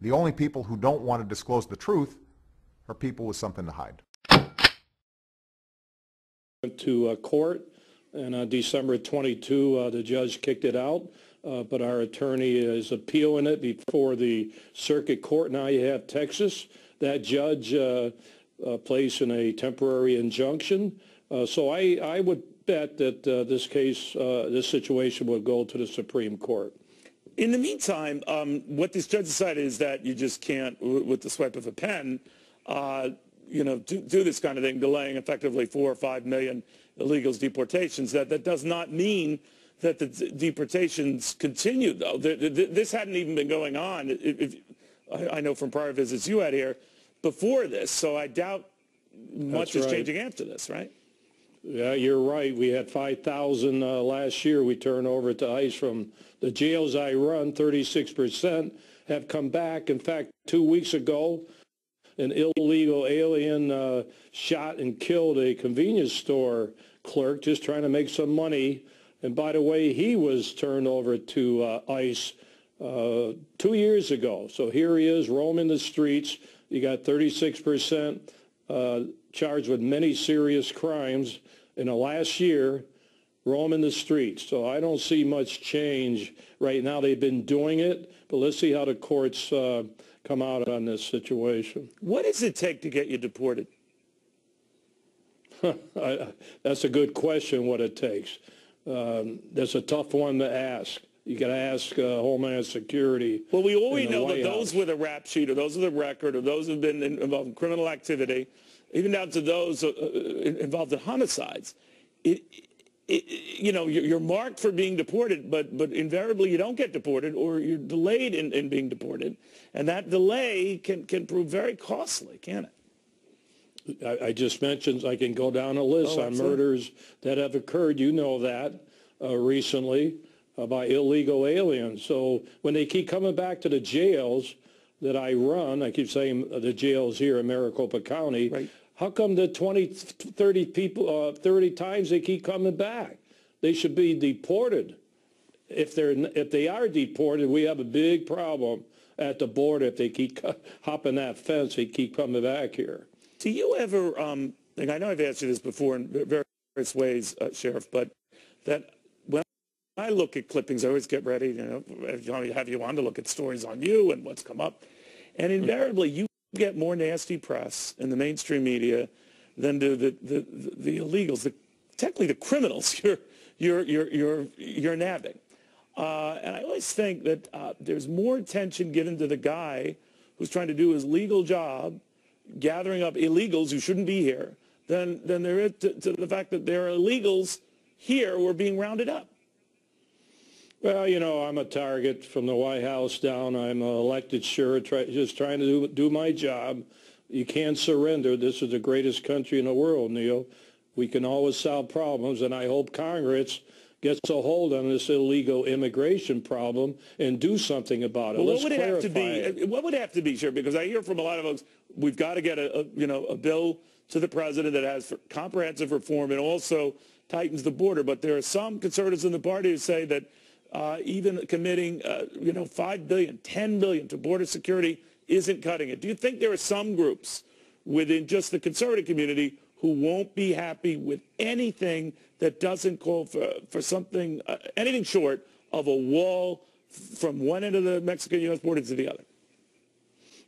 The only people who don't want to disclose the truth are people with something to hide. Went to court, and on December 22, the judge kicked it out, but our attorney is appealing it before the circuit court. Now you have Texas. That judge placed in a temporary injunction. So I would bet that this situation would go to the Supreme Court. In the meantime, what this judge decided is that you just can't, with the swipe of a pen, do this kind of thing, delaying effectively 4 or 5 million illegals deportations. That does not mean that the deportations continue, though. This hadn't even been going on, I know from prior visits you had here, before this. So I doubt much is changing after this, right? Yeah, you're right. We had 5,000 last year we turned over to ICE from the jails I run. 36% have come back. In fact, 2 weeks ago, an illegal alien shot and killed a convenience store clerk just trying to make some money. And by the way, he was turned over to ICE 2 years ago. So here he is roaming the streets. You got 36% charged with many serious crimes in the last year, roaming the streets. So I don't see much change right now. They've been doing it, but let's see how the courts come out on this situation. What does it take to get you deported? That's a good question, what it takes. That's a tough one to ask. You got to ask Homeland Security. Well, we always know that House. those with a rap sheet, or those with a record, or those who have been involved in criminal activity, even down to those involved in homicides, you're marked for being deported, but invariably you don't get deported, or you're delayed in being deported, and that delay can prove very costly, can't it? I just mentioned I can go down a list on murders that have occurred. You know that recently by illegal aliens. So when they keep coming back to the jails that I run, I keep saying the jails here in Maricopa County, right. How come the 20, 30 people, 30 times they keep coming back? They should be deported. If they are deported, we have a big problem at the border. If they keep hopping that fence, they keep coming back here. Do you ever, and I know I've asked you this before in various ways, Sheriff, but that when I look at clippings, I always get ready, have you on to look at stories on you and what's come up. And invariably, you get more nasty press in the mainstream media than do the illegals, technically the criminals you're nabbing. And I always think that there's more attention given to the guy who's trying to do his legal job, gathering up illegals who shouldn't be here, than there is to the fact that there are illegals here who are being rounded up. Well, I'm a target from the White House down. I'm elected, sure, just trying to do my job. You can't surrender. This is the greatest country in the world, Neil. We can always solve problems, and I hope Congress gets a hold on this illegal immigration problem and do something about it. Well, what would it have to be, sure? Because I hear from a lot of folks, we've got to get a bill to the president that has comprehensive reform and also tightens the border. But there are some conservatives in the party who say that even committing, $5 billion, $10 billion to border security isn't cutting it. Do you think there are some groups within just the conservative community who won't be happy with anything that doesn't call for something, anything short of a wall from one end of the Mexican-U.S. border to the other?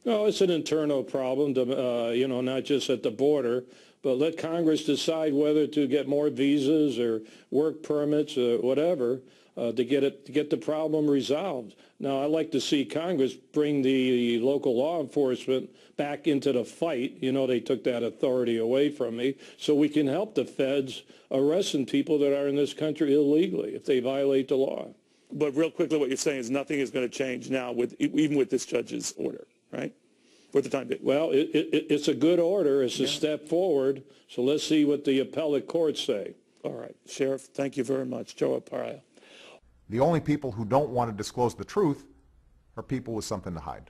No, it's an internal problem, not just at the border, but let Congress decide whether to get more visas or work permits or whatever to get the problem resolved. Now, I'd like to see Congress bring the local law enforcement back into the fight. They took that authority away from me, so we can help the feds arresting people that are in this country illegally if they violate the law. But real quickly, what you're saying is nothing is going to change now, even with this judge's order, right? For the time being. Well, it's a good order. It's a step forward. So let's see what the appellate courts say. All right. Sheriff, thank you very much. Joe Arpaio. The only people who don't want to disclose the truth are people with something to hide.